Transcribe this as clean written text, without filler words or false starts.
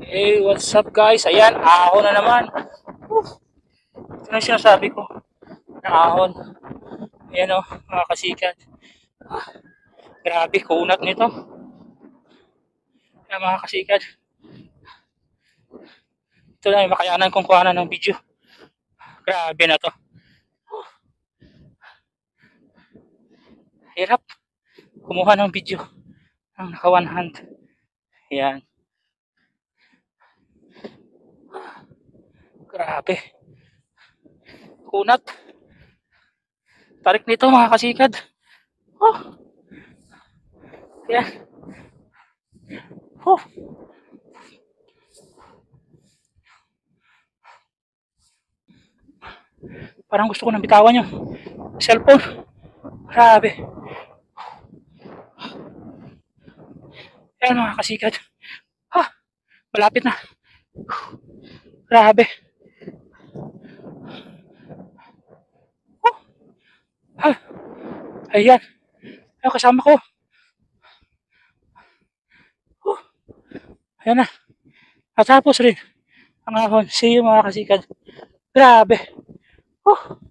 Hey, what's up guys? Ayan, ahon na naman. Ito na yung sinasabi ko. Na ahon. Ayan o, mga kasikat. Grabe, kunat nito. Ayan mga kasikat. Ito na yung makayanan kong kuhanan ng video. Grabe na to. Hirap kumuha ng video. Ang naka one hand. Ayan. Grabe. Kunat. Tarik nito mga kasikad. Oh. Ayan. Oh. Parang gusto ko nang bitawan yung cellphone. Grabe. Ayan mga kasikad. Ha, malapit na. Grabe. Oh. Ha. Ayan. Ayan kasama ko. Oh. Ayan na. Natapos rin ang ahon. See you mga kasikad. Grabe. Oh.